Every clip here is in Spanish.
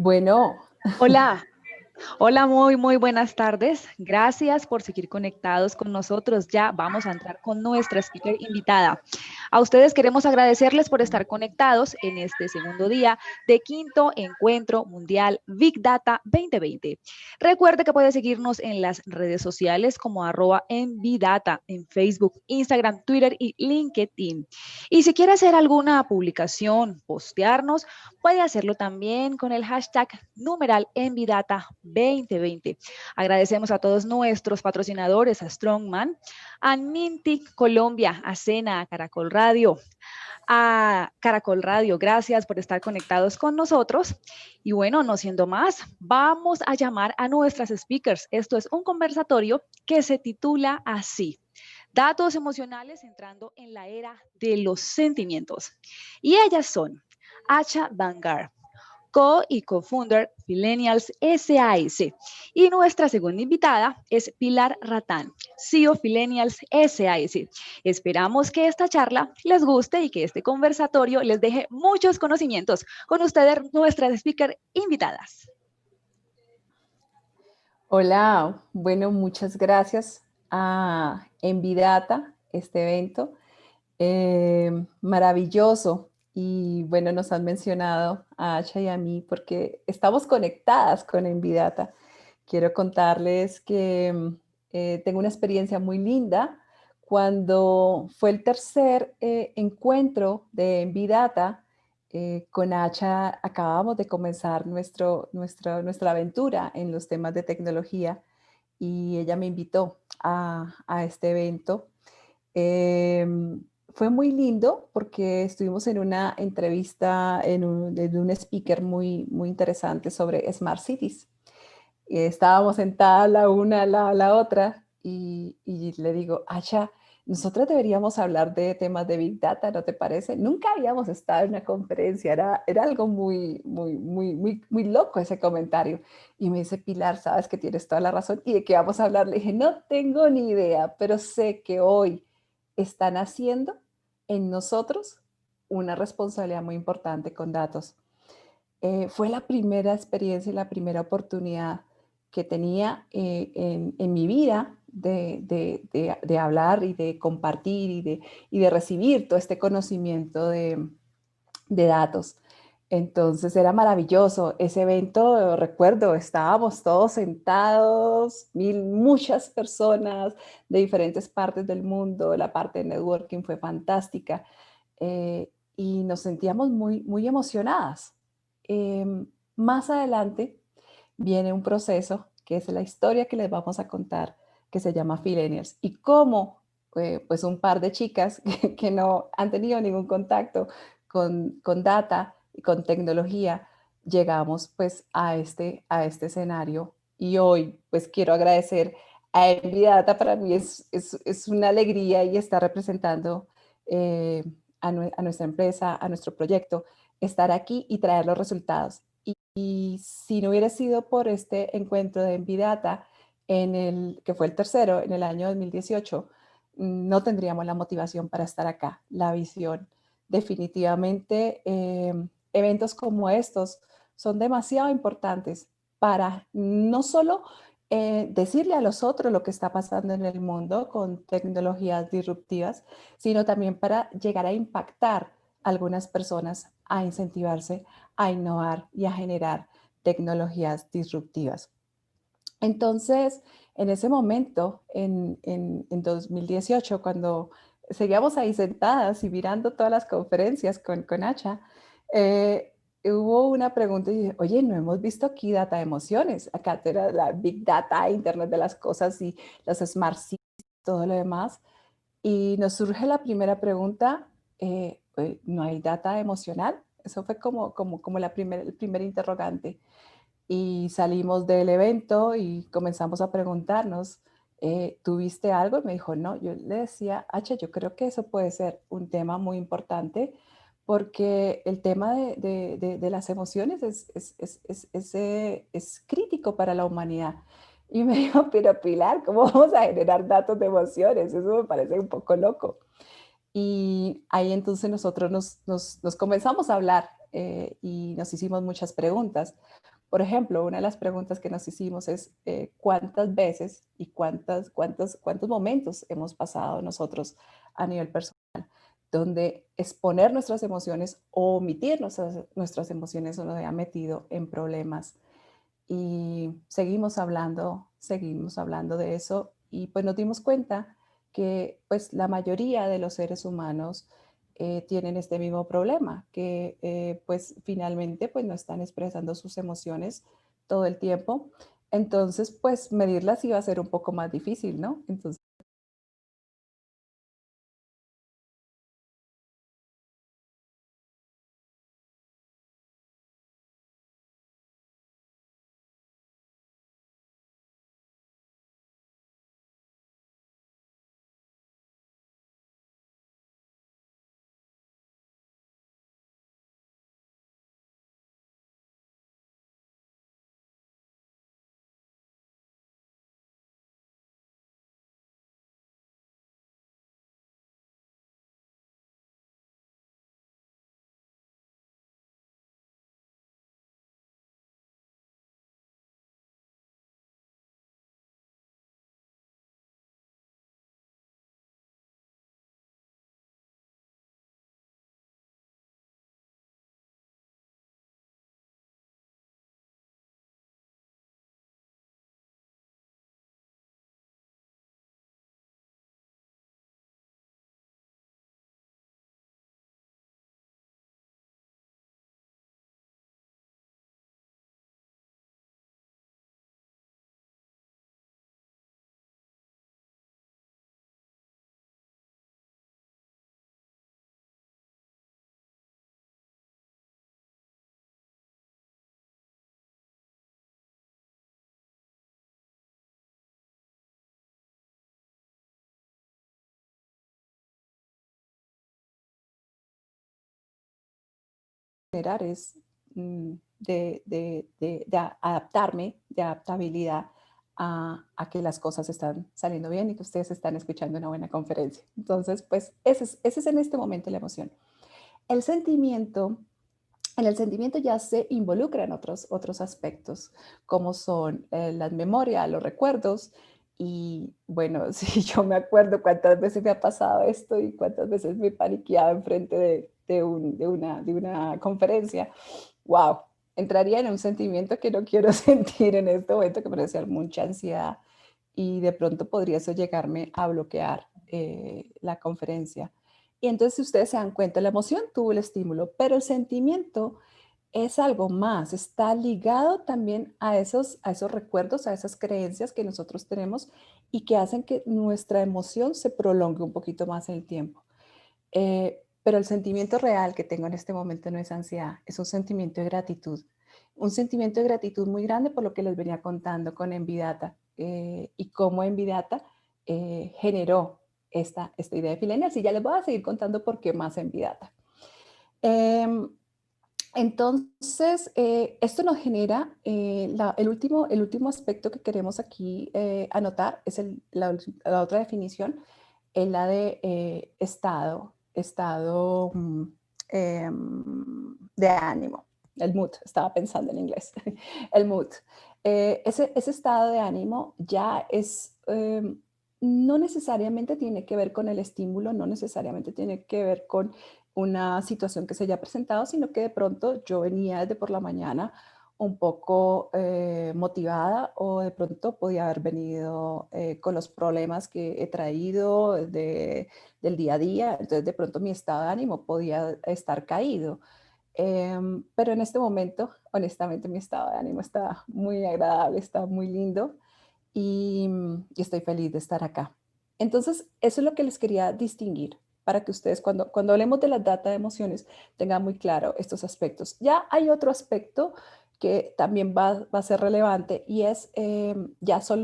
Bueno, Hola, hola, muy buenas tardes. Gracias por seguir conectados con nosotros. Ya vamos a entrar con nuestra speaker invitada. A ustedes queremos agradecerles por estar conectados en este segundo día de quinto encuentro mundial Big Data 2020. Recuerde que puede seguirnos en las redes sociales como @envidata en Facebook, Instagram, Twitter y LinkedIn. Y si quiere hacer alguna publicación, postearnos, puede hacerlo también con el hashtag numeral Envidata 2020. Agradecemos a todos nuestros patrocinadores, a Strongman, a Mintic Colombia, a Cena, a Caracol Radio. Gracias por estar conectados con nosotros. Y bueno, no siendo más, vamos a llamar a nuestras speakers. Esto es un conversatorio que se titula así: Datos emocionales entrando en la era de los sentimientos. Y ellas son Acha Vanguard, y co-founder Millennials SAS. Y nuestra segunda invitada es Pilar Ratán, CEO Millennials SAS. Esperamos que esta charla les guste y que este conversatorio les deje muchos conocimientos. Con ustedes, nuestras speaker invitadas. hola, bueno, muchas gracias a Envidata, este evento. Maravilloso. Y bueno, nos han mencionado a Acha y a mí porque estamos conectadas con Envidata. Quiero contarles que tengo una experiencia muy linda. Cuando fue el tercer encuentro de Envidata, con Acha acabábamos de comenzar nuestra aventura en los temas de tecnología y ella me invitó a este evento. Fue muy lindo porque estuvimos en una entrevista de un speaker muy interesante sobre Smart Cities. Y estábamos sentadas la una a la otra y le digo, Acha, nosotros deberíamos hablar de temas de Big Data, ¿no te parece? Nunca habíamos estado en una conferencia, era algo muy loco ese comentario. Y me dice, Pilar, sabes que tienes toda la razón. ¿Y de qué vamos a hablar? Le dije, no tengo ni idea, pero sé que hoy están haciendo en nosotros una responsabilidad muy importante con datos. Fue la primera experiencia y la primera oportunidad que tenía en mi vida de hablar y de compartir y de recibir todo este conocimiento de datos. Entonces era maravilloso ese evento. Recuerdo, estábamos todos sentados, muchas personas de diferentes partes del mundo. La parte de networking fue fantástica y nos sentíamos muy emocionadas. Más adelante viene un proceso que es la historia que les vamos a contar, que se llama Millennials, y cómo pues un par de chicas que no han tenido ningún contacto con data y con tecnología, llegamos pues a este escenario. Y hoy pues quiero agradecer a Envidata. Para mí es una alegría y estar representando a nuestra empresa, a nuestro proyecto, estar aquí y traer los resultados. Y si no hubiera sido por este encuentro de Envidata, que fue el tercero en el año 2018, no tendríamos la motivación para estar acá, la visión. Definitivamente, eventos como estos son demasiado importantes para no solo decirle a los otros lo que está pasando en el mundo con tecnologías disruptivas, sino también para llegar a impactar a algunas personas a incentivarse, a innovar y a generar tecnologías disruptivas. Entonces, en ese momento, en 2018, cuando seguíamos ahí sentadas y mirando todas las conferencias con Acha, hubo una pregunta y dije, oye, no hemos visto aquí data de emociones. Acá era la Big Data, Internet de las cosas y los Smart Cities, todo lo demás. Y nos surge la primera pregunta, ¿no hay data emocional? Eso fue como el primer interrogante. Y salimos del evento y comenzamos a preguntarnos, ¿tuviste algo? Y me dijo, no. Yo le decía, H, yo creo que eso puede ser un tema muy importante porque el tema de las emociones es crítico para la humanidad. Y me dijo, pero Pilar, ¿cómo vamos a generar datos de emociones? Eso me parece un poco loco. Y ahí entonces nosotros nos comenzamos a hablar y nos hicimos muchas preguntas. Por ejemplo, una de las preguntas que nos hicimos es cuántas veces y cuántos momentos hemos pasado nosotros a nivel personal, donde exponer nuestras emociones o omitir nuestras emociones nos ha metido en problemas. Y seguimos hablando de eso y pues nos dimos cuenta que pues la mayoría de los seres humanos tienen este mismo problema, que pues finalmente pues no están expresando sus emociones todo el tiempo. Entonces pues medirlas iba a ser un poco más difícil, ¿no? Entonces generar es de adaptarme, de adaptabilidad a que las cosas están saliendo bien y que ustedes están escuchando una buena conferencia. Entonces, pues ese es en este momento la emoción. El sentimiento, en el sentimiento ya se involucran otros aspectos, como son las memorias, los recuerdos. Y bueno, si yo me acuerdo cuántas veces me ha pasado esto y cuántas veces me he paniqueado enfrente de una conferencia, wow, entraría en un sentimiento que no quiero sentir en este momento, que puede ser mucha ansiedad y de pronto podría eso llegarme a bloquear la conferencia. Y entonces, si ustedes se dan cuenta, la emoción tuvo el estímulo, pero el sentimiento es algo más, está ligado también a esos recuerdos, a esas creencias que nosotros tenemos y que hacen que nuestra emoción se prolongue un poquito más en el tiempo. Pero el sentimiento real que tengo en este momento no es ansiedad, es un sentimiento de gratitud. Un sentimiento de gratitud muy grande por lo que les venía contando con Envidata y cómo Envidata generó esta idea de Filenials. Y ya les voy a seguir contando por qué más Envidata. Entonces, esto nos genera, el último aspecto que queremos aquí anotar es la otra definición, es la de estado de ánimo, el mood, estaba pensando en inglés, el mood. Ese estado de ánimo ya es, no necesariamente tiene que ver con el estímulo, no necesariamente tiene que ver con una situación que se haya presentado, sino que de pronto yo venía desde por la mañana un poco motivada o de pronto podía haber venido con los problemas que he traído del día a día, entonces de pronto mi estado de ánimo podía estar caído. Pero en este momento, honestamente, mi estado de ánimo está muy agradable, está muy lindo y estoy feliz de estar acá. Entonces, eso es lo que les quería distinguir para que ustedes cuando hablemos de la data de emociones tengan muy claro estos aspectos. Ya hay otro aspecto que también va a ser relevante y es, ya son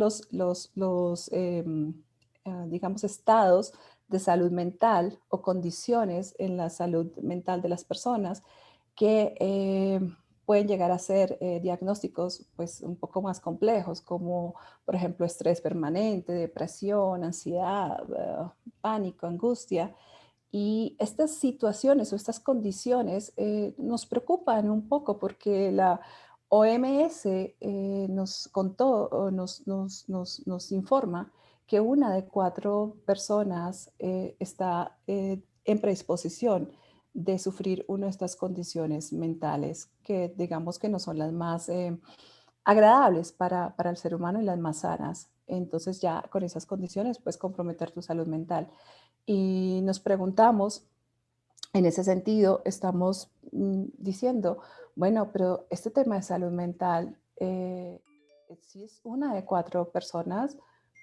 digamos, estados de salud mental o condiciones en la salud mental de las personas que pueden llegar a ser diagnósticos pues un poco más complejos, como por ejemplo estrés permanente, depresión, ansiedad, pánico, angustia. Y estas situaciones o estas condiciones nos preocupan un poco porque OMS nos contó o nos informa que una de 4 personas está en predisposición de sufrir una de estas condiciones mentales que digamos que no son las más agradables para el ser humano y las más sanas. Entonces ya con esas condiciones puedes comprometer tu salud mental. Y nos preguntamos, en ese sentido, estamos diciendo, bueno, pero este tema de salud mental, si es una de 4 personas,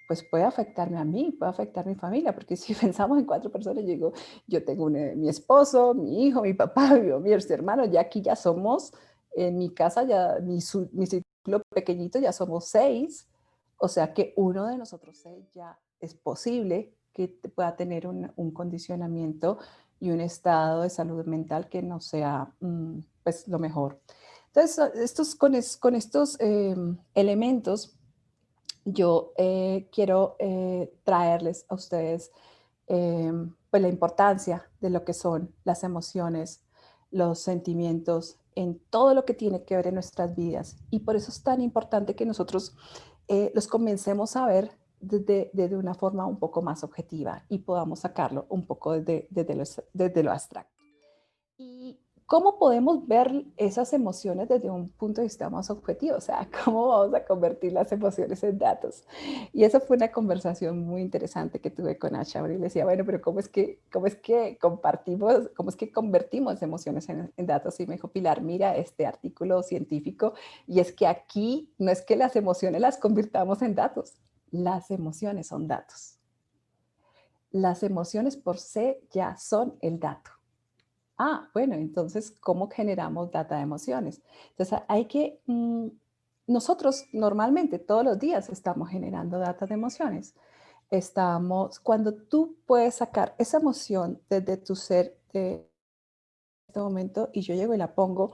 pues puede afectarme a mí, puede afectar a mi familia, porque si pensamos en 4 personas, yo digo, yo tengo mi esposo, mi hijo, mi papá, mi hermano, ya aquí ya somos, en mi casa, ya mi círculo pequeñito, ya somos 6, o sea que uno de nosotros 6 ya es posible que pueda tener un condicionamiento y un estado de salud mental que no sea pues lo mejor. Entonces, con estos elementos, yo quiero traerles a ustedes pues la importancia de lo que son las emociones, los sentimientos, en todo lo que tiene que ver en nuestras vidas. Y por eso es tan importante que nosotros los comencemos a ver desde una forma un poco más objetiva y podamos sacarlo un poco desde lo abstracto. ¿Y cómo podemos ver esas emociones desde un punto de vista más objetivo? O sea, ¿cómo vamos a convertir las emociones en datos? Y esa fue una conversación muy interesante que tuve con Asha. Y le decía, bueno, pero cómo es que compartimos, cómo es que convertimos emociones en datos? Y me dijo, Pilar, mira este artículo científico, y es que aquí no es que las emociones las convirtamos en datos, las emociones son datos. Las emociones por sí ya son el dato. Bueno, entonces, ¿cómo generamos data de emociones? Entonces, nosotros normalmente todos los días estamos generando data de emociones. Cuando tú puedes sacar esa emoción desde tu ser de este momento y yo llego y la pongo,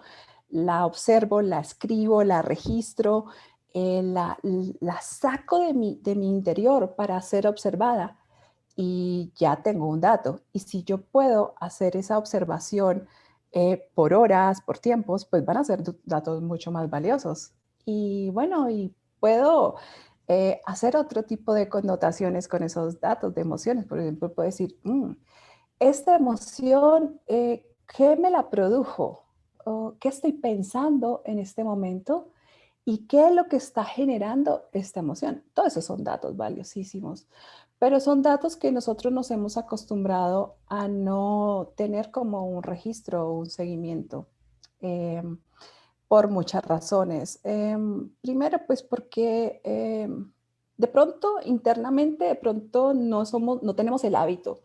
la observo, la escribo, la registro, la saco de mi interior para ser observada y ya tengo un dato. Y si yo puedo hacer esa observación por horas, por tiempos, pues van a ser datos mucho más valiosos. Y bueno, y puedo hacer otro tipo de connotaciones con esos datos de emociones. Por ejemplo, puedo decir, esta emoción, ¿qué me la produjo? ¿O qué estoy pensando en este momento? ¿Y qué es lo que está generando esta emoción? Todos esos son datos valiosísimos, pero son datos que nosotros nos hemos acostumbrado a no tener como un registro o un seguimiento por muchas razones. Primero, pues porque de pronto internamente, de pronto no tenemos el hábito.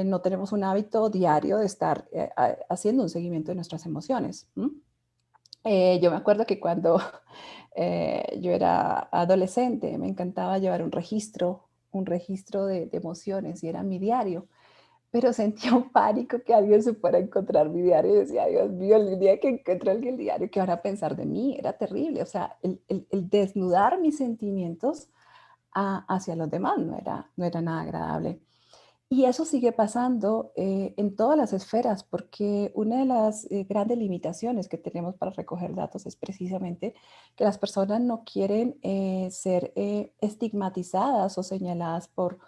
No tenemos un hábito diario de estar haciendo un seguimiento de nuestras emociones. Yo me acuerdo que cuando yo era adolescente me encantaba llevar un registro de emociones y era mi diario, pero sentía un pánico que alguien se fuera a encontrar mi diario y decía, Dios mío, el día que encuentre alguien el diario, ¿qué van a pensar de mí? Era terrible, o sea, el desnudar mis sentimientos hacia los demás no era nada agradable. Y eso sigue pasando en todas las esferas, porque una de las grandes limitaciones que tenemos para recoger datos es precisamente que las personas no quieren ser estigmatizadas o señaladas por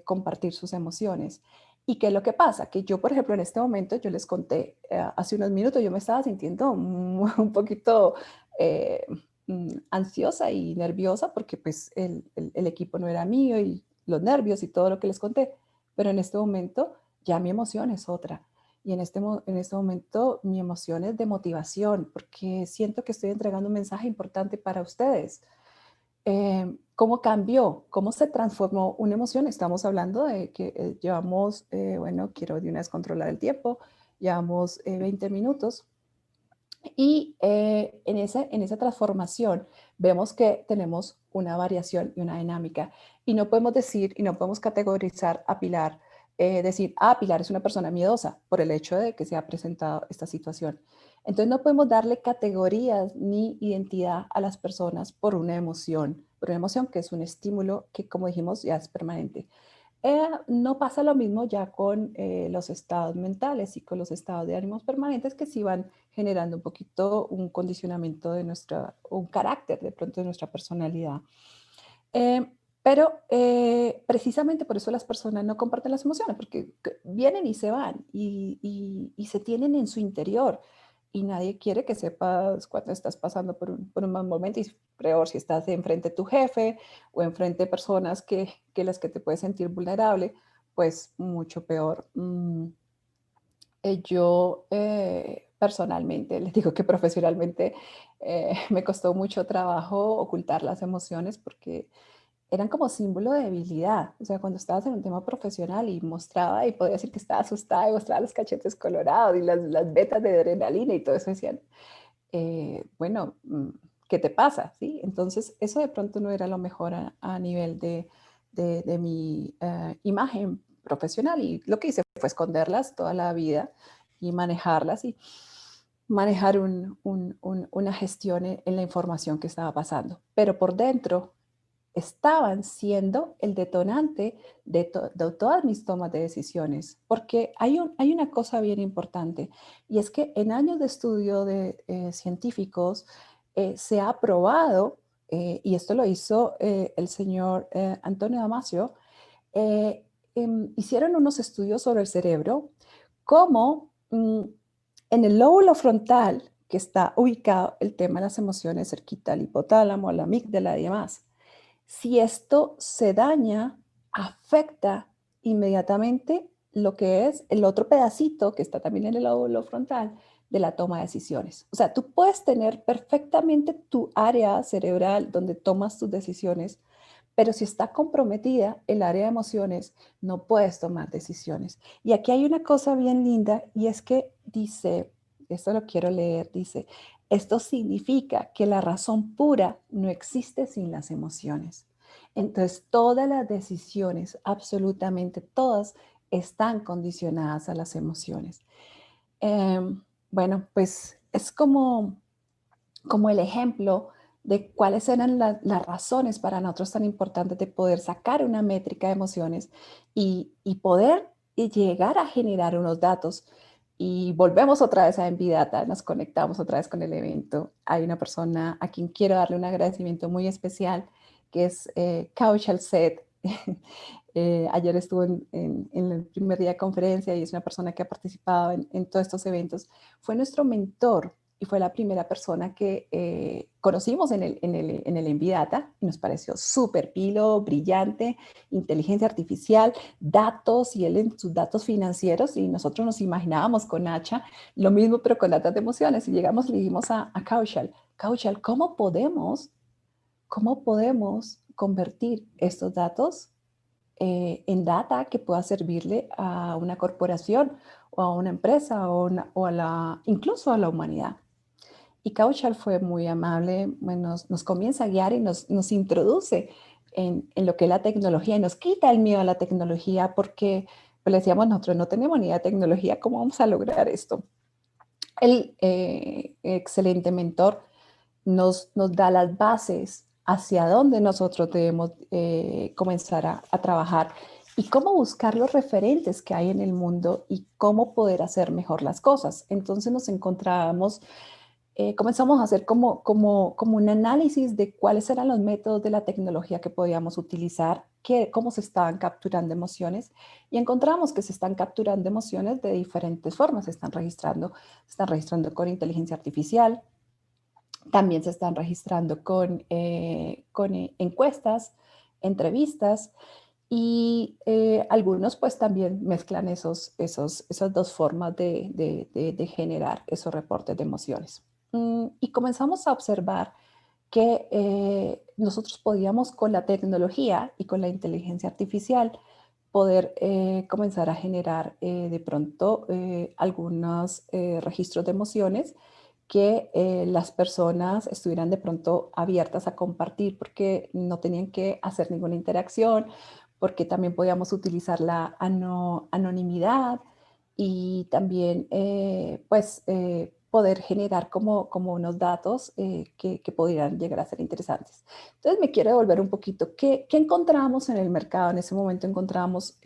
compartir sus emociones. ¿Y qué es lo que pasa? Que yo, por ejemplo, en este momento, yo les conté hace unos minutos, yo me estaba sintiendo un poquito ansiosa y nerviosa porque pues el equipo no era mío y los nervios y todo lo que les conté, pero en este momento ya mi emoción es otra. Y en este momento mi emoción es de motivación, porque siento que estoy entregando un mensaje importante para ustedes. ¿Cómo cambió? ¿Cómo se transformó una emoción? Estamos hablando de que llevamos, bueno, quiero de una vez controlar el tiempo, llevamos 20 minutos y en esa transformación vemos que tenemos una variación y una dinámica. Y no podemos decir y no podemos categorizar a Pilar, decir, Pilar es una persona miedosa por el hecho de que se ha presentado esta situación. Entonces no podemos darle categorías ni identidad a las personas por una emoción que es un estímulo que, como dijimos, ya es permanente. No pasa lo mismo ya con los estados mentales y con los estados de ánimos permanentes, que sí van generando un poquito un condicionamiento de un carácter de pronto de nuestra personalidad. Pero precisamente por eso las personas no comparten las emociones, porque vienen y se van y se tienen en su interior. Y nadie quiere que sepas cuando estás pasando por un mal momento, y peor si estás enfrente de tu jefe o enfrente de personas que las que te puedes sentir vulnerable, pues mucho peor. Yo personalmente, les digo que profesionalmente me costó mucho trabajo ocultar las emociones porque eran como símbolo de debilidad. O sea, cuando estabas en un tema profesional y mostraba y podía decir que estaba asustada y mostraba los cachetes colorados y las vetas de adrenalina y todo eso, decían, bueno, ¿qué te pasa? ¿Sí? Entonces, eso de pronto no era lo mejor a nivel de mi imagen profesional, y lo que hice fue esconderlas toda la vida y manejarlas y manejar una gestión en la información que estaba pasando. Pero por dentro estaban siendo el detonante de todas mis tomas de decisiones, porque hay una cosa bien importante, y es que en años de estudio de científicos se ha probado, y esto lo hizo el señor Antonio Damasio, eh, hicieron unos estudios sobre el cerebro, cómo en el lóbulo frontal, que está ubicado el tema de las emociones cerquita al hipotálamo, a la amígdala y demás, si esto se daña, afecta inmediatamente lo que es el otro pedacito que está también en el lóbulo frontal de la toma de decisiones. O sea, tú puedes tener perfectamente tu área cerebral donde tomas tus decisiones, pero si está comprometida el área de emociones, no puedes tomar decisiones. Y aquí hay una cosa bien linda, y es que dice, esto lo quiero leer, dice, esto significa que la razón pura no existe sin las emociones. Entonces, todas las decisiones, absolutamente todas, están condicionadas a las emociones. Bueno, pues es como el ejemplo de cuáles eran las razones para nosotros tan importantes de poder sacar una métrica de emociones y poder llegar a generar unos datos. Y volvemos otra vez a Envidata, nos conectamos otra vez con el evento. Hay una persona a quien quiero darle un agradecimiento muy especial, que es Kaushal Seth. Ayer estuvo en el primer día de conferencia y es una persona que ha participado en todos estos eventos. Fue nuestro mentor y fue la primera persona que conocimos en el Envidata, y nos pareció súper pilo, brillante, inteligencia artificial, datos, y él en sus datos financieros, y nosotros nos imaginábamos con Nacha lo mismo, pero con datos de emociones, y llegamos y le dijimos a Kaushal, Kaushal, cómo podemos convertir estos datos en data que pueda servirle a una corporación o a una empresa incluso a la humanidad? Y Kaushal fue muy amable, bueno, nos comienza a guiar y nos introduce en lo que es la tecnología, y nos quita el miedo a la tecnología, porque pues, le decíamos, nosotros no tenemos ni idea de tecnología, ¿cómo vamos a lograr esto? El excelente mentor nos da las bases hacia dónde nosotros debemos comenzar a trabajar, y cómo buscar los referentes que hay en el mundo y cómo poder hacer mejor las cosas. Entonces nos encontrábamos, comenzamos a hacer como un análisis de cuáles eran los métodos de la tecnología que podíamos utilizar, cómo se estaban capturando emociones, y encontramos que se están capturando emociones de diferentes formas. Se están registrando con inteligencia artificial, también se están registrando con encuestas, entrevistas, y algunos pues también mezclan esas dos formas de generar esos reportes de emociones. Y comenzamos a observar que nosotros podíamos, con la tecnología y con la inteligencia artificial, poder comenzar a generar de pronto algunos registros de emociones que las personas estuvieran de pronto abiertas a compartir, porque no tenían que hacer ninguna interacción, porque también podíamos utilizar la anonimidad, y también pues poder generar como unos datos que pudieran llegar a ser interesantes. Entonces me quiero devolver un poquito. ¿Qué encontramos en el mercado? En ese momento encontramos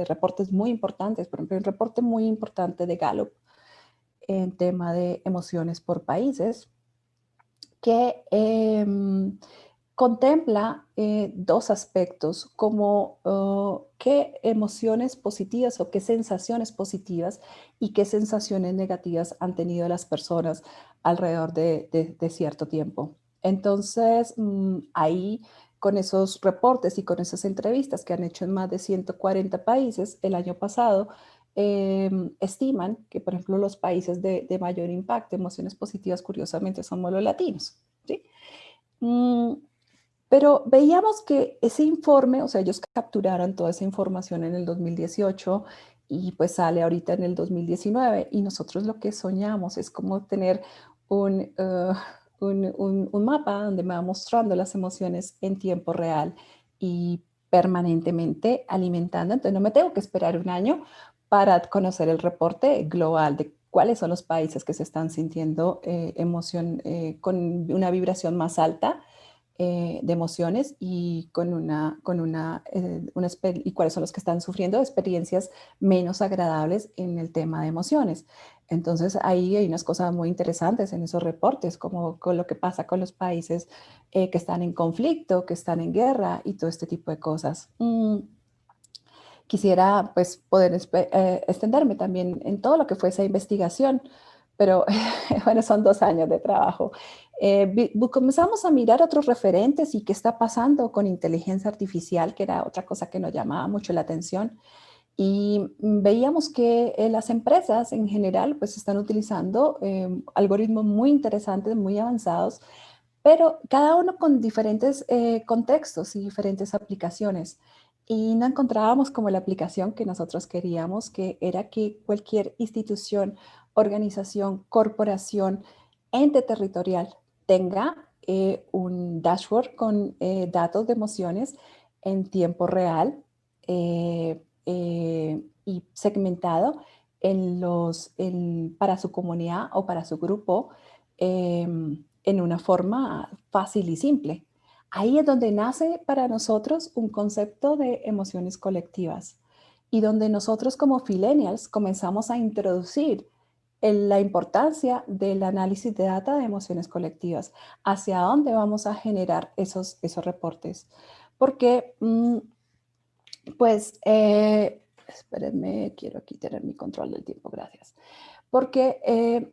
reportes muy importantes. Por ejemplo, un reporte muy importante de Gallup en tema de emociones por países que contempla dos aspectos, como qué emociones positivas o qué sensaciones positivas y qué sensaciones negativas han tenido las personas alrededor de cierto tiempo. Entonces, ahí con esos reportes y con esas entrevistas que han hecho en más de 140 países el año pasado, estiman que, por ejemplo, los países de mayor impacto, emociones positivas, curiosamente, somos los latinos. ¿Sí? Pero veíamos que ese informe, o sea, ellos capturaron toda esa información en el 2018 y pues sale ahorita en el 2019 y nosotros lo que soñamos es como tener un mapa donde me va mostrando las emociones en tiempo real y permanentemente alimentando. Entonces no me tengo que esperar un año para conocer el reporte global de cuáles son los países que se están sintiendo emoción con una vibración más alta de emociones y y cuáles son los que están sufriendo experiencias menos agradables en el tema de emociones. Entonces ahí hay unas cosas muy interesantes en esos reportes, como con lo que pasa con los países que están en conflicto, que están en guerra y todo este tipo de cosas. Quisiera pues poder extenderme también en todo lo que fue esa investigación, pero bueno, son 2 años de trabajo. Comenzamos a mirar otros referentes y qué está pasando con inteligencia artificial, que era otra cosa que nos llamaba mucho la atención. Y veíamos que las empresas en general pues están utilizando algoritmos muy interesantes, muy avanzados, pero cada uno con diferentes contextos y diferentes aplicaciones. Y no encontrábamos como la aplicación que nosotros queríamos, que era que cualquier institución, organización, corporación, ente territorial tenga un dashboard con datos de emociones en tiempo real y segmentado para su comunidad o para su grupo. En una forma fácil y simple. Ahí es donde nace para nosotros un concepto de emociones colectivas y donde nosotros como millennials comenzamos a introducir la importancia del análisis de data de emociones colectivas, hacia dónde vamos a generar esos reportes. Porque, pues, espérenme, quiero aquí tener mi control del tiempo, gracias. Porque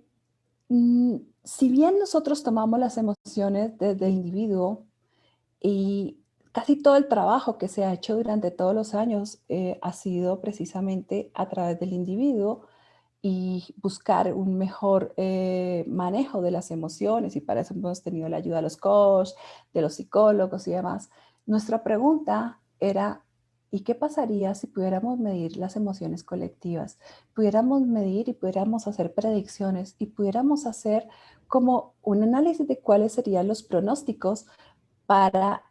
si bien nosotros tomamos las emociones desde el individuo y casi todo el trabajo que se ha hecho durante todos los años ha sido precisamente a través del individuo y buscar un mejor manejo de las emociones, y para eso hemos tenido la ayuda de los coaches, de los psicólogos y demás. Nuestra pregunta era, ¿y qué pasaría si pudiéramos medir las emociones colectivas? Pudiéramos medir y pudiéramos hacer predicciones y pudiéramos hacer como un análisis de cuáles serían los pronósticos para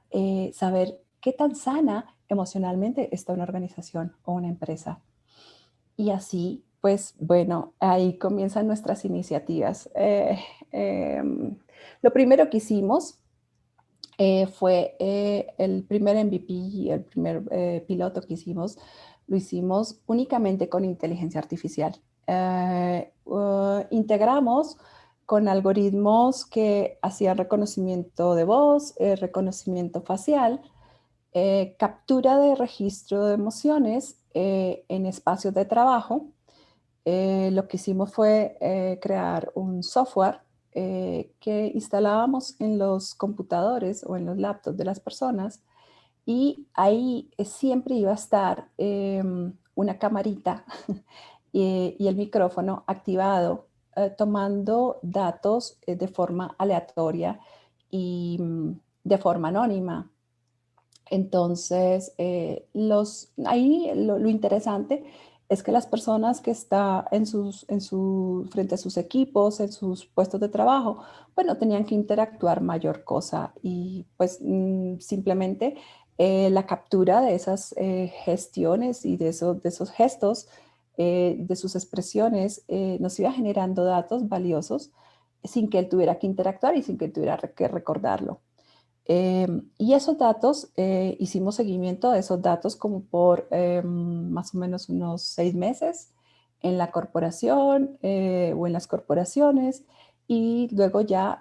saber qué tan sana emocionalmente está una organización o una empresa. Y así, pues bueno, ahí comienzan nuestras iniciativas. Lo primero que hicimos fue el primer MVP, el primer piloto que hicimos, lo hicimos únicamente con inteligencia artificial. Integramos con algoritmos que hacían reconocimiento de voz, reconocimiento facial, captura de registro de emociones en espacios de trabajo. Lo que hicimos fue crear un software que instalábamos en los computadores o en los laptops de las personas y ahí siempre iba a estar una camarita y el micrófono activado tomando datos de forma aleatoria y de forma anónima. Entonces, ahí lo interesante es que las personas que están frente a sus equipos, en sus puestos de trabajo, bueno, tenían que interactuar mayor cosa y pues simplemente la captura de esas gestiones y de esos gestos de sus expresiones, nos iba generando datos valiosos sin que él tuviera que interactuar y sin que él tuviera que recordarlo. Y esos datos, hicimos seguimiento de esos datos como por más o menos unos 6 meses en la corporación o en las corporaciones, y luego ya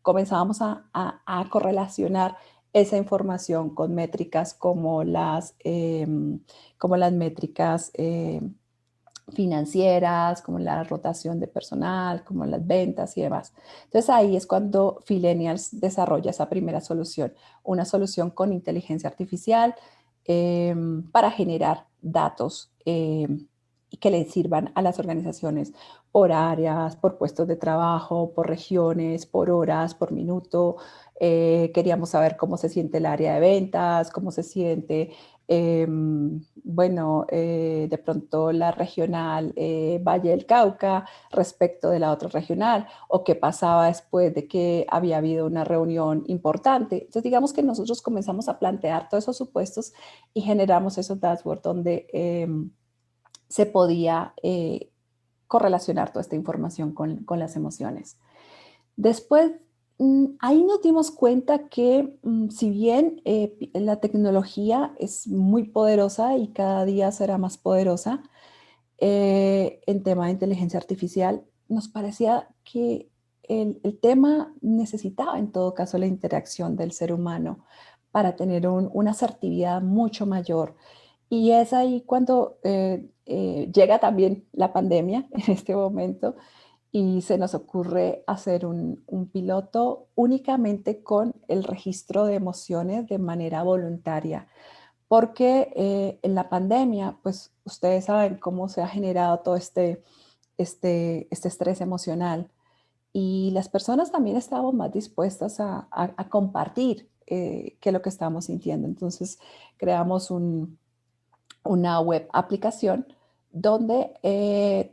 comenzábamos a correlacionar esa información con métricas como las métricas financieras, como la rotación de personal, como las ventas y demás. Entonces ahí es cuando Fillenials desarrolla esa primera solución, una solución con inteligencia artificial para generar datos y que le sirvan a las organizaciones por áreas, por puestos de trabajo, por regiones, por horas, por minuto. Queríamos saber cómo se siente el área de ventas, cómo se siente de pronto la regional Valle del Cauca respecto de la otra regional, o qué pasaba después de que había habido una reunión importante. Entonces, digamos que nosotros comenzamos a plantear todos esos supuestos y generamos esos dashboards donde se podía correlacionar toda esta información con las emociones. Después, ahí nos dimos cuenta que si bien la tecnología es muy poderosa y cada día será más poderosa en tema de inteligencia artificial, nos parecía que el tema necesitaba en todo caso la interacción del ser humano para tener una asertividad mucho mayor. Y es ahí cuando llega también la pandemia en este momento y se nos ocurre hacer un piloto únicamente con el registro de emociones de manera voluntaria, porque en la pandemia, pues ustedes saben cómo se ha generado todo este estrés emocional, y las personas también estábamos más dispuestas a compartir qué es lo que estábamos sintiendo. Entonces creamos una web aplicación donde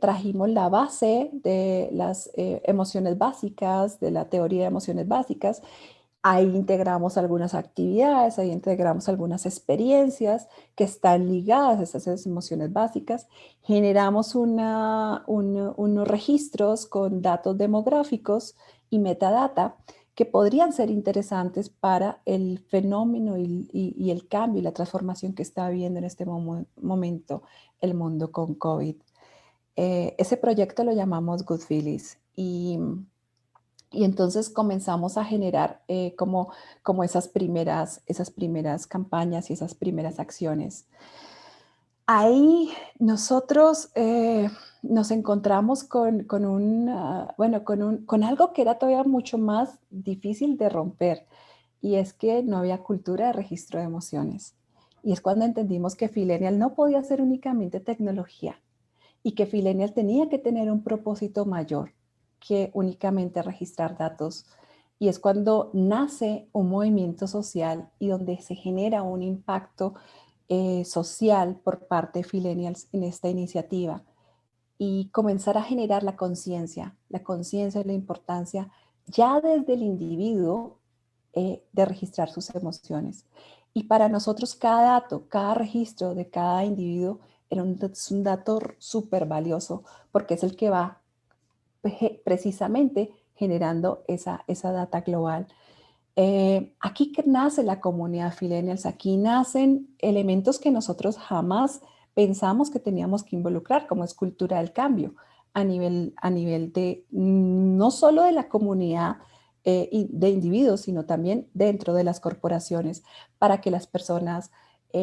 trajimos la base de las emociones básicas, de la teoría de emociones básicas. Ahí integramos algunas actividades, ahí integramos algunas experiencias que están ligadas a esas emociones básicas. Generamos unos registros con datos demográficos y metadata que podrían ser interesantes para el fenómeno y el cambio y la transformación que está viviendo en este momento el mundo con COVID. Ese proyecto lo llamamos Good Feelings, y entonces comenzamos a generar como esas primeras campañas y esas primeras acciones. Ahí nosotros nos encontramos con algo que era todavía mucho más difícil de romper, y es que no había cultura de registro de emociones. Y es cuando entendimos que Fillenial no podía ser únicamente tecnología y que Fillenial tenía que tener un propósito mayor que únicamente registrar datos. Y es cuando nace un movimiento social y donde se genera un impacto social por parte de Fillenials en esta iniciativa, y comenzar a generar la conciencia de la importancia ya desde el individuo de registrar sus emociones. Y para nosotros cada dato, cada registro de cada individuo es un dato súper valioso, porque es el que va precisamente generando esa data global. Aquí que nace la comunidad Fillenials, aquí nacen elementos que nosotros jamás pensamos que teníamos que involucrar, como es cultura del cambio, a nivel de no solo de la comunidad de individuos, sino también dentro de las corporaciones, para que las personas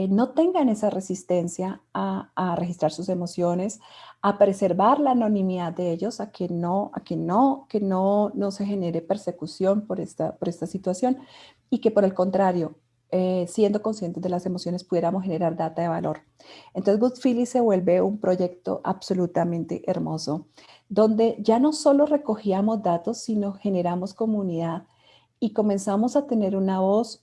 no tengan esa resistencia a registrar sus emociones, a preservar la anonimidad de ellos, a que no se genere persecución por esta situación, y que por el contrario, siendo conscientes de las emociones, pudiéramos generar data de valor. Entonces, Good Feelings se vuelve un proyecto absolutamente hermoso, donde ya no solo recogíamos datos, sino generamos comunidad y comenzamos a tener una voz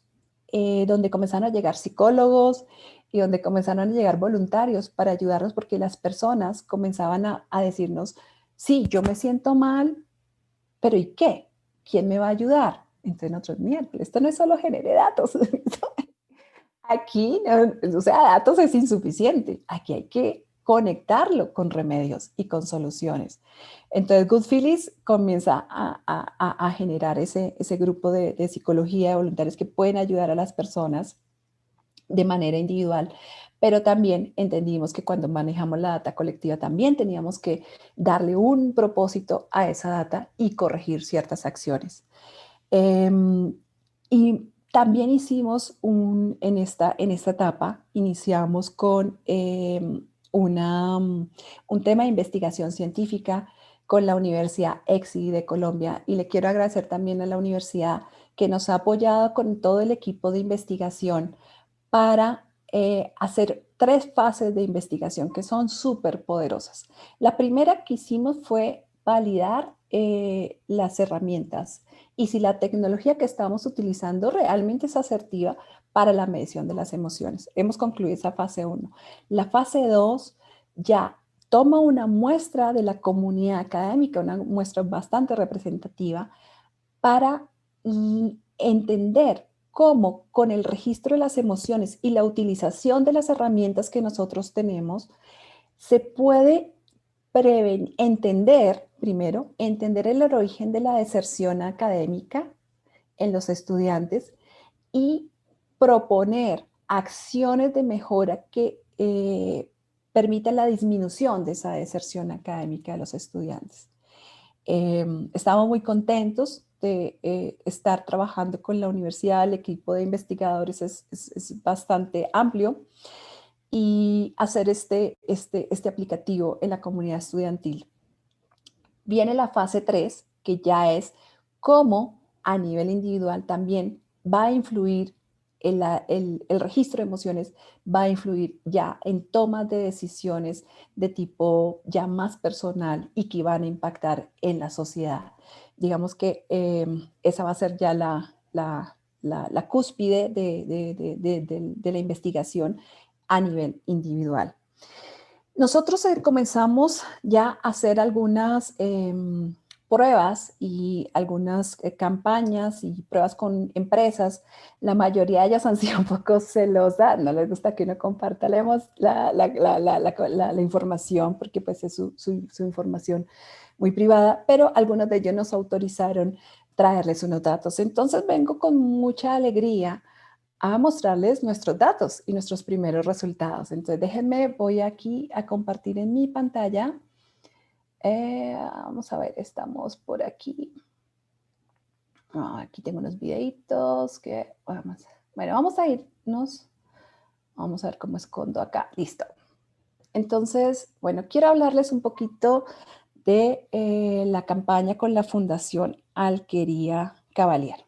donde comenzaron a llegar psicólogos y donde comenzaron a llegar voluntarios para ayudarnos, porque las personas comenzaban a decirnos, sí, yo me siento mal, pero ¿y qué? ¿Quién me va a ayudar? Entonces nosotros, miércoles, esto no es solo genere datos. Aquí, o sea, datos es insuficiente. Aquí hay que conectarlo con remedios y con soluciones. Entonces, Good Feelings comienza a generar ese grupo de psicología de voluntarios que pueden ayudar a las personas de manera individual, pero también entendimos que cuando manejamos la data colectiva también teníamos que darle un propósito a esa data y corregir ciertas acciones. Y también hicimos en esta etapa, iniciamos con un tema de investigación científica con la Universidad EXI de Colombia, y le quiero agradecer también a la universidad que nos ha apoyado con todo el equipo de investigación para hacer 3 fases de investigación que son súper poderosas. La primera que hicimos fue validar las herramientas y si la tecnología que estamos utilizando realmente es asertiva para la medición de las emociones. Hemos concluido esa fase 1. La fase 2 ya toma una muestra de la comunidad académica, una muestra bastante representativa, para entender cómo con el registro de las emociones y la utilización de las herramientas que nosotros tenemos, se puede entender el origen de la deserción académica en los estudiantes y proponer acciones de mejora que permitan la disminución de esa deserción académica de los estudiantes. Estamos muy contentos de estar trabajando con la universidad. El equipo de investigadores es bastante amplio, y hacer este aplicativo en la comunidad estudiantil. Viene la fase 3, que ya es cómo a nivel individual también va a influir el registro de emociones, va a influir ya en tomas de decisiones de tipo ya más personal y que van a impactar en la sociedad. Digamos que esa va a ser ya la cúspide de la investigación a nivel individual. Nosotros comenzamos ya a hacer algunas pruebas y algunas campañas y pruebas con empresas. La mayoría de ellas han sido un poco celosas, no les gusta que uno comparta la información porque pues es su información muy privada, pero algunos de ellos nos autorizaron traerles unos datos. Entonces vengo con mucha alegría a mostrarles nuestros datos y nuestros primeros resultados. Entonces, déjenme, voy aquí a compartir en mi pantalla. Vamos a ver, estamos por aquí. Aquí tengo unos videitos que vamos a irnos. Vamos a ver cómo escondo acá. Listo. Entonces, bueno, quiero hablarles un poquito de la campaña con la Fundación Alquería Cavalier.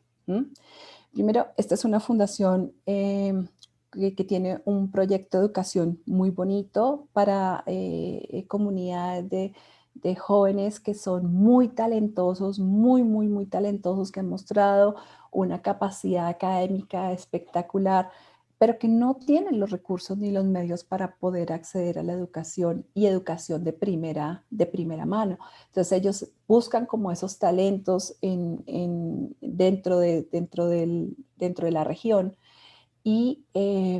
Primero, esta es una fundación que tiene un proyecto de educación muy bonito para comunidades de jóvenes que son muy talentosos, muy talentosos, que han mostrado una capacidad académica espectacular, pero que no tienen los recursos ni los medios para poder acceder a la educación y educación de primera mano. Entonces ellos buscan como esos talentos dentro de la región y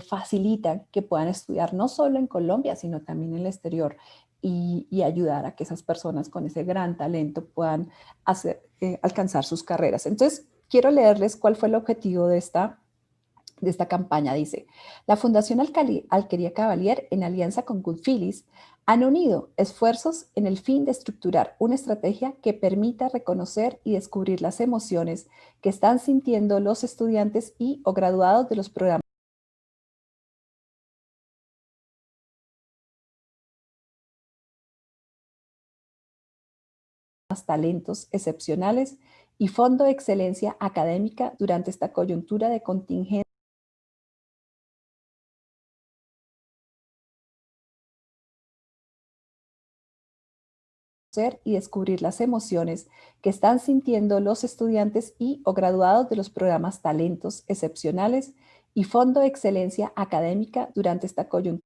facilitan que puedan estudiar no solo en Colombia, sino también en el exterior, y ayudar a que esas personas con ese gran talento puedan alcanzar sus carreras. Entonces, quiero leerles cuál fue el objetivo de esta campaña. Dice: la Fundación Alquería Cavalier, en alianza con Good Feelings, han unido esfuerzos en el fin de estructurar una estrategia que permita reconocer y descubrir las emociones que están sintiendo los estudiantes y o graduados de los programas talentos excepcionales y Fondo de Excelencia Académica durante esta coyuntura de contingencia y descubrir las emociones que están sintiendo los estudiantes y o graduados de los programas Talentos Excepcionales y Fondo de Excelencia Académica durante esta coyuntura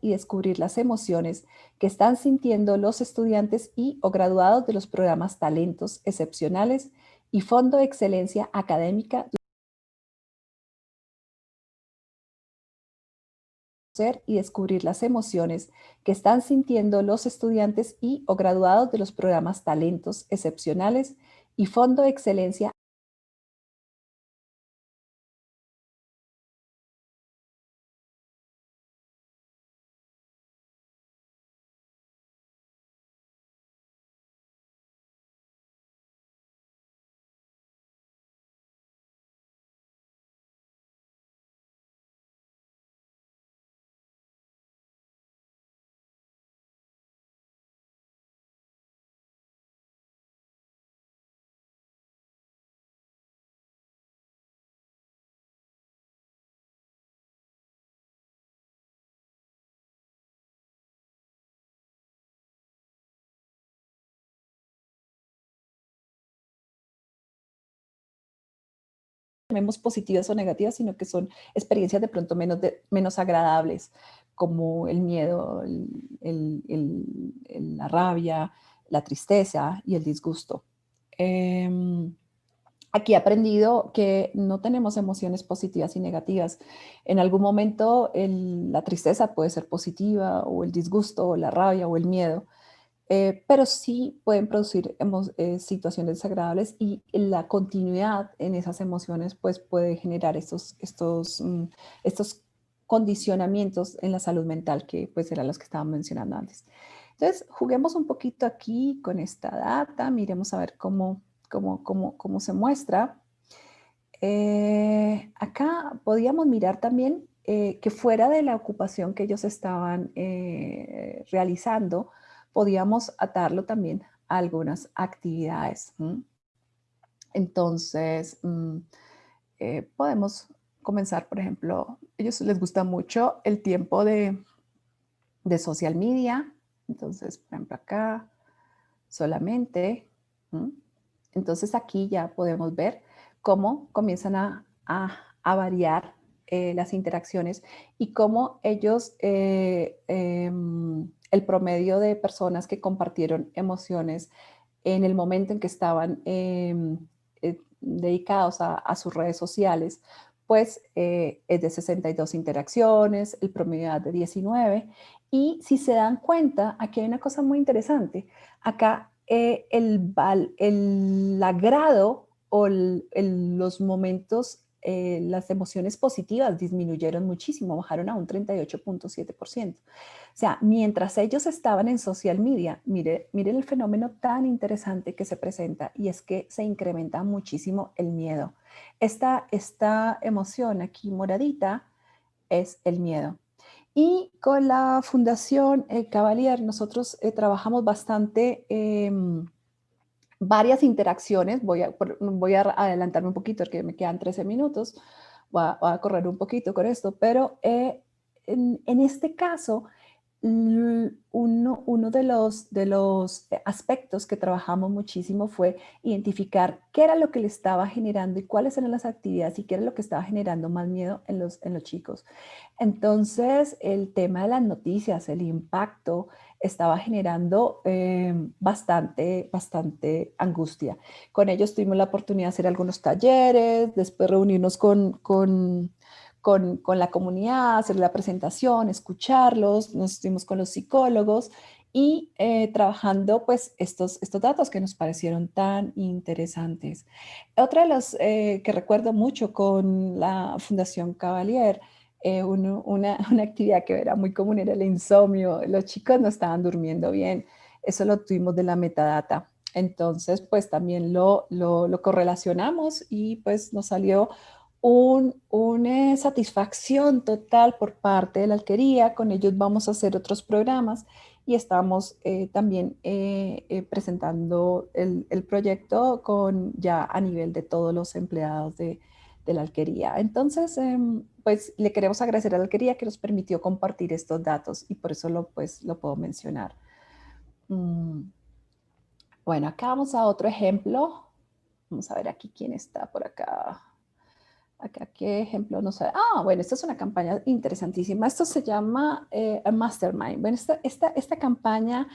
y descubrir las emociones que están sintiendo los estudiantes y o graduados de los programas Talentos Excepcionales y Fondo de Excelencia Académica reconocer y descubrir las emociones que están sintiendo los estudiantes y o graduados de los programas Talentos Excepcionales y Fondo de Excelencia. Llamemos positivas o negativas, sino que son experiencias de pronto menos agradables, como el miedo, la rabia, la tristeza y el disgusto. Aquí he aprendido que no tenemos emociones positivas y negativas. En algún momento la tristeza puede ser positiva, o el disgusto, o la rabia, o el miedo. Pero sí pueden producir situaciones desagradables, y la continuidad en esas emociones pues puede generar estos condicionamientos en la salud mental, que pues eran los que estaban mencionando antes. Entonces, juguemos un poquito aquí con esta data, miremos a ver cómo se muestra. Acá podíamos mirar también que fuera de la ocupación que ellos estaban realizando, podíamos atarlo también a algunas actividades. Entonces, podemos comenzar, por ejemplo, a ellos les gusta mucho el tiempo de social media. Entonces, por ejemplo, acá solamente. Entonces, aquí ya podemos ver cómo comienzan a variar las interacciones, y cómo ellos, el promedio de personas que compartieron emociones en el momento en que estaban dedicados a sus redes sociales, pues es de 62 interacciones, el promedio de edad de 19. Y si se dan cuenta, aquí hay una cosa muy interesante. Acá el agrado o los momentos, las emociones positivas disminuyeron muchísimo, bajaron a un 38.7%. O sea, mientras ellos estaban en social media, mire el fenómeno tan interesante que se presenta, y es que se incrementa muchísimo el miedo. Esta emoción aquí moradita es el miedo. Y con la Fundación Cavalier nosotros trabajamos bastante varias interacciones. Voy a adelantarme un poquito porque me quedan 13 minutos. Voy a correr un poquito con esto, pero en este caso, uno de los aspectos que trabajamos muchísimo fue identificar qué era lo que le estaba generando y cuáles eran las actividades y qué era lo que estaba generando más miedo en los chicos. Entonces, el tema de las noticias, el impacto, estaba generando bastante angustia. Con ellos tuvimos la oportunidad de hacer algunos talleres, después reunirnos con la comunidad, hacer la presentación, escucharlos, nos estuvimos con los psicólogos y trabajando pues estos datos que nos parecieron tan interesantes. Otra de las que recuerdo mucho con la Fundación Cavalier, una actividad que era muy común era el insomnio. Los chicos no estaban durmiendo bien. Eso lo tuvimos de la metadata. Entonces, pues también lo correlacionamos, y pues nos salió una satisfacción total por parte de la alquería. Con ellos vamos a hacer otros programas, y estamos también presentando el proyecto ya a nivel de todos los empleados de la alquería. Entonces, pues le queremos agradecer a la alquería que nos permitió compartir estos datos, y por eso lo puedo mencionar. Bueno, acá vamos a otro ejemplo. Vamos a ver aquí quién está por acá. Acá, ¿qué ejemplo nos da? Bueno, esta es una campaña interesantísima. Esto se llama a Mastermind. Bueno, esta campaña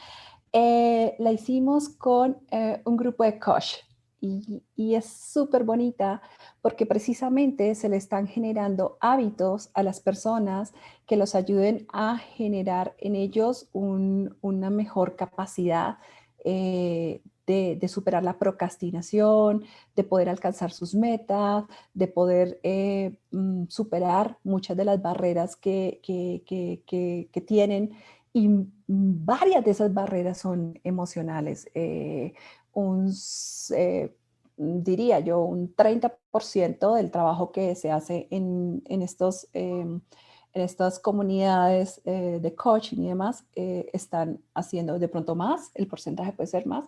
la hicimos con un grupo de coach, y es súper bonita porque precisamente se le están generando hábitos a las personas que los ayuden a generar en ellos una mejor capacidad de superar la procrastinación, de poder alcanzar sus metas, de poder superar muchas de las barreras que tienen y varias de esas barreras son emocionales. Diría yo, un 30% del trabajo que se hace en estas comunidades de coaching y demás, están haciendo de pronto más, el porcentaje puede ser más,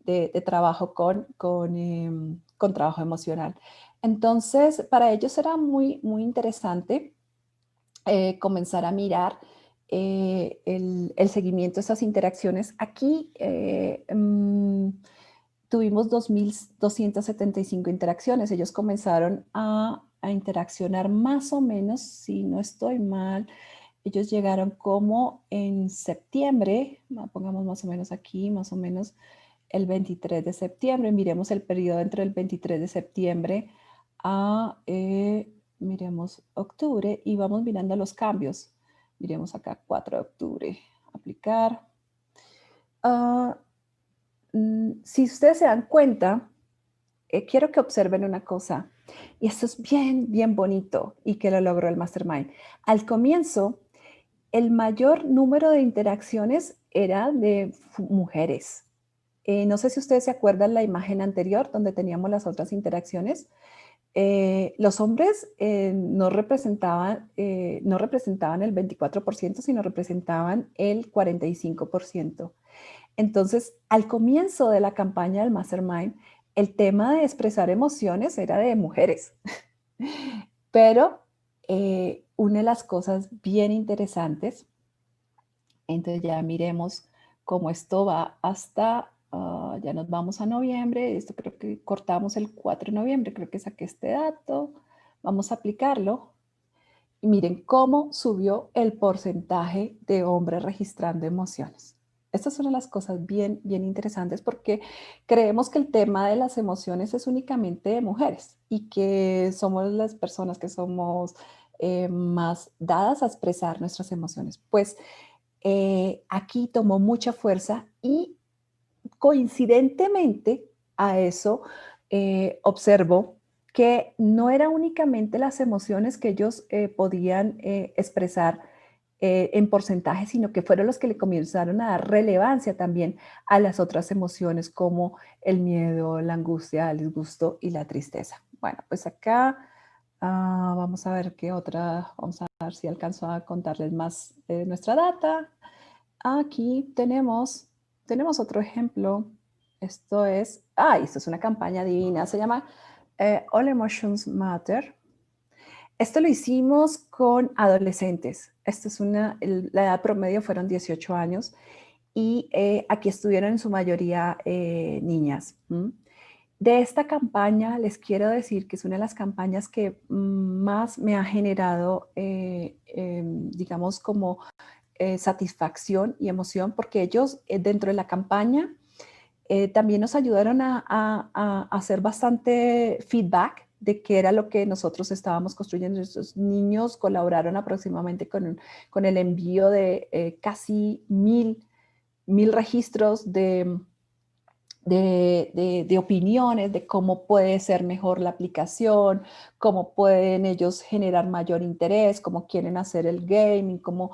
de trabajo con trabajo emocional. Entonces, para ellos será muy interesante comenzar a mirar el seguimiento de esas interacciones. Aquí tuvimos 2.275 interacciones. Ellos comenzaron a interaccionar más o menos, si no estoy mal, ellos llegaron como en septiembre, pongamos más o menos aquí, más o menos el 23 de septiembre. Miremos el periodo entre el 23 de septiembre a, miremos, octubre y vamos mirando los cambios. Miremos acá, 4 de octubre, aplicar. Si ustedes se dan cuenta, quiero que observen una cosa, y esto es bien bonito y que lo logró el Mastermind. Al comienzo, el mayor número de interacciones era de mujeres. No sé si ustedes se acuerdan la imagen anterior donde teníamos las otras interacciones. Los hombres no representaban el 24%, sino representaban el 45%. Entonces, al comienzo de la campaña del Mastermind, el tema de expresar emociones era de mujeres. Pero una de las cosas bien interesantes, entonces ya miremos cómo esto va hasta, ya nos vamos a noviembre, esto creo que cortamos el 4 de noviembre, creo que saqué este dato, vamos a aplicarlo. Y miren cómo subió el porcentaje de hombres registrando emociones. Estas son las cosas bien interesantes porque creemos que el tema de las emociones es únicamente de mujeres y que somos las personas que somos más dadas a expresar nuestras emociones. Pues aquí tomó mucha fuerza y coincidentemente a eso observo que no era únicamente las emociones que ellos podían expresar en porcentaje, sino que fueron los que le comenzaron a dar relevancia también a las otras emociones como el miedo, la angustia, el disgusto y la tristeza. Bueno, pues acá vamos a ver qué otra, vamos a ver si alcanzo a contarles más de nuestra data. Aquí tenemos otro ejemplo. Esto es una campaña divina. Se llama All Emotions Matter. Esto lo hicimos con adolescentes. La edad promedio fueron 18 años y aquí estuvieron en su mayoría niñas. De esta campaña les quiero decir que es una de las campañas que más me ha generado, digamos, como satisfacción y emoción, porque ellos dentro de la campaña también nos ayudaron a hacer bastante feedback de qué era lo que nosotros estábamos construyendo. Estos niños colaboraron aproximadamente con el envío de casi 1.000 registros de opiniones, de cómo puede ser mejor la aplicación, cómo pueden ellos generar mayor interés, cómo quieren hacer el gaming, cómo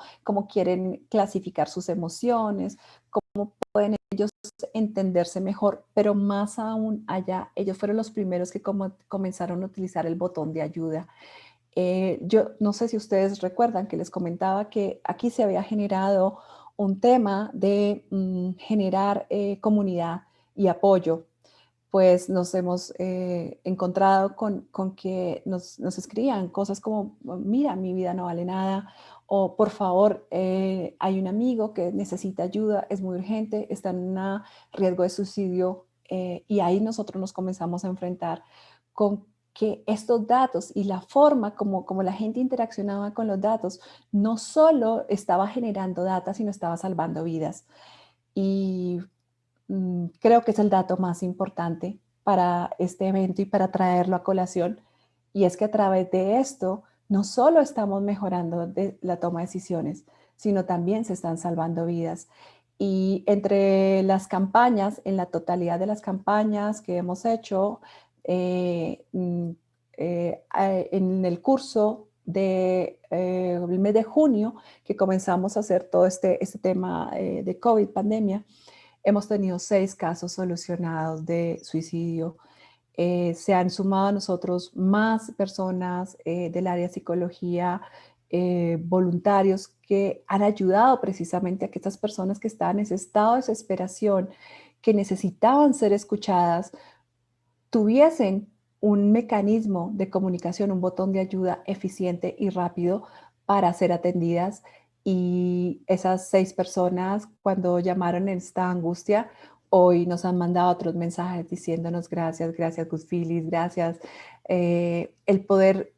quieren clasificar sus emociones, cómo pueden ellos entenderse mejor, pero más aún allá, ellos fueron los primeros que comenzaron a utilizar el botón de ayuda. Yo no sé si ustedes recuerdan que les comentaba que aquí se había generado un tema de generar comunidad y apoyo. Pues nos hemos encontrado con que nos escribían cosas como, mira, mi vida no vale nada, o por favor, hay un amigo que necesita ayuda, es muy urgente, está en un riesgo de suicidio, y ahí nosotros nos comenzamos a enfrentar con que estos datos y la forma como la gente interaccionaba con los datos no solo estaba generando data, sino estaba salvando vidas. Y creo que es el dato más importante para este evento y para traerlo a colación. Y es que a través de esto, no solo estamos mejorando la toma de decisiones, sino también se están salvando vidas. Y entre las campañas, en la totalidad de las campañas que hemos hecho, en el curso del mes de junio, que comenzamos a hacer todo este tema de COVID, pandemia, hemos tenido 6 casos solucionados de suicidio. Se han sumado a nosotros más personas del área de psicología, voluntarios que han ayudado precisamente a que estas personas que estaban en ese estado de desesperación, que necesitaban ser escuchadas, tuviesen un mecanismo de comunicación, un botón de ayuda eficiente y rápido para ser atendidas. Y esas 6 personas, cuando llamaron en esta angustia, hoy nos han mandado otros mensajes diciéndonos gracias, gracias Good Feelings, gracias. El poder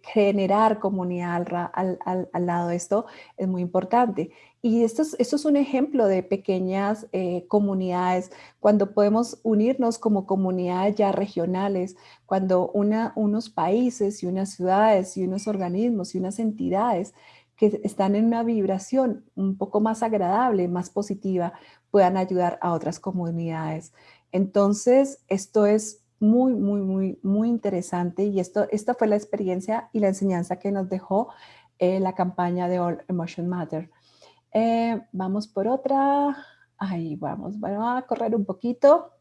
generar comunidad al lado de esto es muy importante. Y esto es un ejemplo de pequeñas comunidades, cuando podemos unirnos como comunidades ya regionales, cuando unos países y unas ciudades y unos organismos y unas entidades que están en una vibración un poco más agradable, más positiva, puedan ayudar a otras comunidades. Entonces, esto es muy, muy, muy, muy interesante y esta fue la experiencia y la enseñanza que nos dejó la campaña de All Emotion Matter. Vamos por otra. Ahí vamos a correr un poquito.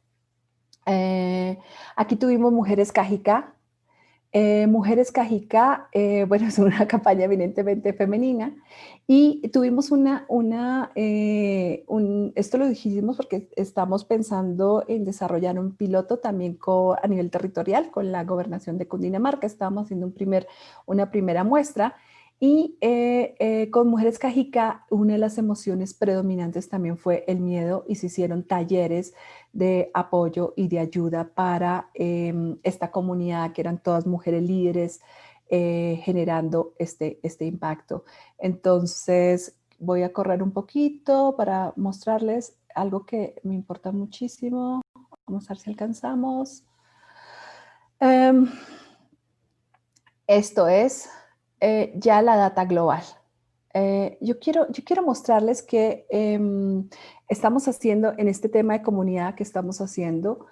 Aquí tuvimos Mujeres Cajicá. Mujeres Cajicá, bueno, es una campaña evidentemente femenina y tuvimos esto lo dijimos porque estamos pensando en desarrollar un piloto también a nivel territorial con la gobernación de Cundinamarca. Estábamos haciendo una primera muestra y con Mujeres Cajicá una de las emociones predominantes también fue el miedo y se hicieron talleres de apoyo y de ayuda para esta comunidad que eran todas mujeres líderes generando este impacto. Entonces voy a correr un poquito para mostrarles algo que me importa muchísimo. Vamos a ver si alcanzamos. Esto es ya la data global. Yo quiero mostrarles que estamos haciendo en este tema de comunidad que estamos haciendo,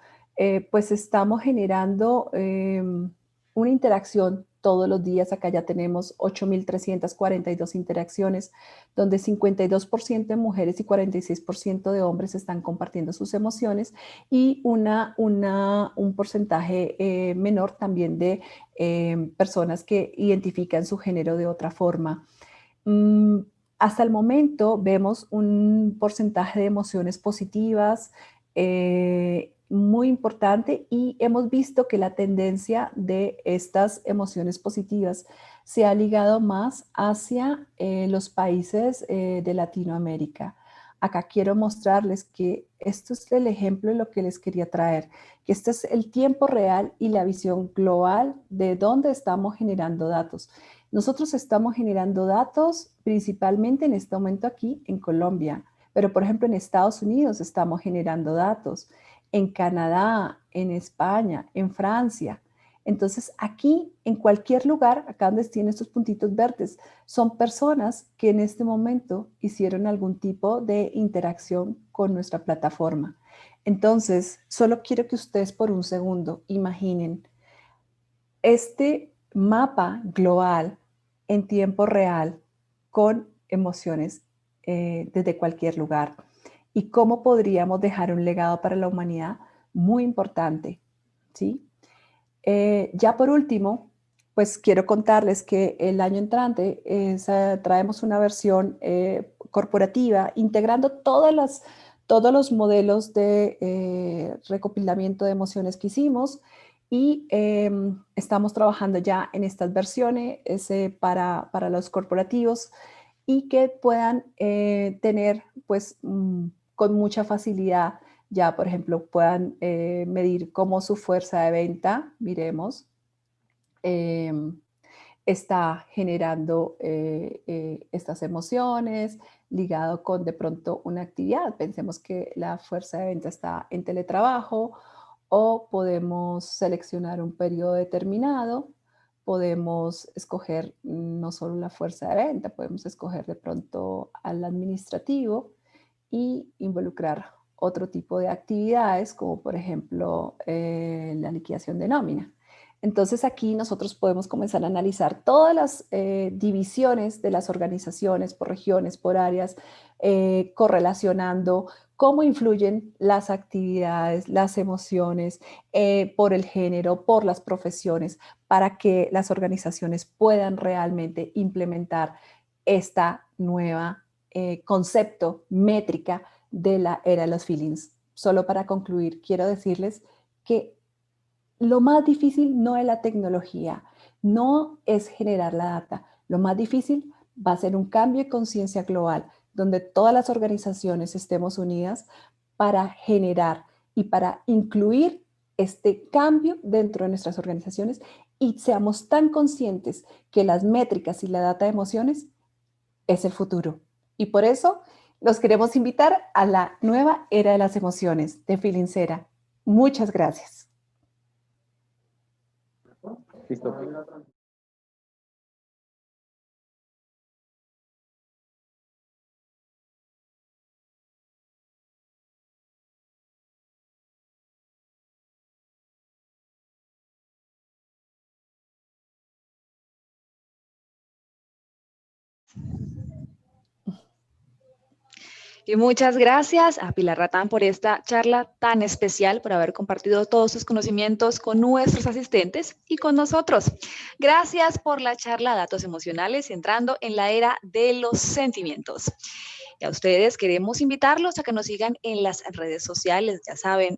pues estamos generando una interacción todos los días. Acá ya tenemos 8.342 interacciones, donde 52% de mujeres y 46% de hombres están compartiendo sus emociones y un porcentaje menor también de personas que identifican su género de otra forma. Hasta el momento vemos un porcentaje de emociones positivas muy importante y hemos visto que la tendencia de estas emociones positivas se ha ligado más hacia los países de Latinoamérica. Acá quiero mostrarles que esto es el ejemplo de lo que les quería traer, que este es el tiempo real y la visión global de dónde estamos generando datos. Nosotros estamos generando datos principalmente en este momento aquí en Colombia, pero por ejemplo en Estados Unidos estamos generando datos, en Canadá, en España, en Francia. Entonces aquí, en cualquier lugar, acá donde tienen estos puntitos verdes, son personas que en este momento hicieron algún tipo de interacción con nuestra plataforma. Entonces, solo quiero que ustedes por un segundo imaginen este mapa global en tiempo real con emociones desde cualquier lugar y cómo podríamos dejar un legado para la humanidad muy importante, ¿sí? Ya por último, pues quiero contarles que el año entrante traemos una versión corporativa integrando todos los modelos de recopilamiento de emociones que hicimos y estamos trabajando ya en estas versiones para los corporativos y que puedan tener pues con mucha facilidad ya, por ejemplo, puedan medir cómo su fuerza de venta, miremos, eh, está generando estas emociones, ligado con de pronto una actividad. Pensemos que la fuerza de venta está en teletrabajo o podemos seleccionar un periodo determinado, podemos escoger no solo la fuerza de venta, podemos escoger de pronto al administrativo y involucrar otro tipo de actividades, como por ejemplo la liquidación de nómina. Entonces aquí nosotros podemos comenzar a analizar todas las divisiones de las organizaciones por regiones, por áreas, correlacionando cómo influyen las actividades, las emociones, por el género, por las profesiones, para que las organizaciones puedan realmente implementar esta nueva concepto, métrica de la era de los feelings. Solo para concluir, quiero decirles que lo más difícil no es la tecnología, no es generar la data. Lo más difícil va a ser un cambio de conciencia global, donde todas las organizaciones estemos unidas para generar y para incluir este cambio dentro de nuestras organizaciones y seamos tan conscientes que las métricas y la data de emociones es el futuro. Y por eso los queremos invitar a la nueva era de las emociones de Feelingsera. Muchas gracias. Listo. Y muchas gracias a Pilar Ratán por esta charla tan especial, por haber compartido todos sus conocimientos con nuestros asistentes y con nosotros. Gracias por la charla Datos Emocionales, entrando en la era de los sentimientos. Y a ustedes queremos invitarlos a que nos sigan en las redes sociales, ya saben,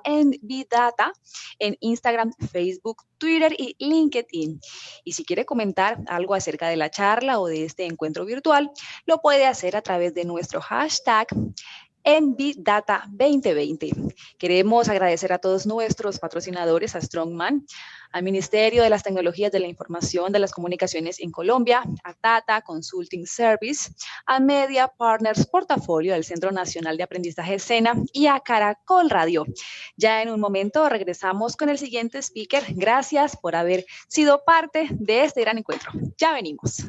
@envidata en Instagram, Facebook, Twitter y LinkedIn. Y si quiere comentar algo acerca de la charla o de este encuentro virtual, lo puede hacer a través de nuestro hashtag Envidata 2020. Queremos agradecer a todos nuestros patrocinadores, a Strongman, al Ministerio de las Tecnologías de la Información de las Comunicaciones en Colombia, a Tata Consulting Service, a Media Partners Portafolio del Centro Nacional de Aprendizaje SENA y a Caracol Radio. Ya en un momento regresamos con el siguiente speaker. Gracias por haber sido parte de este gran encuentro. Ya venimos.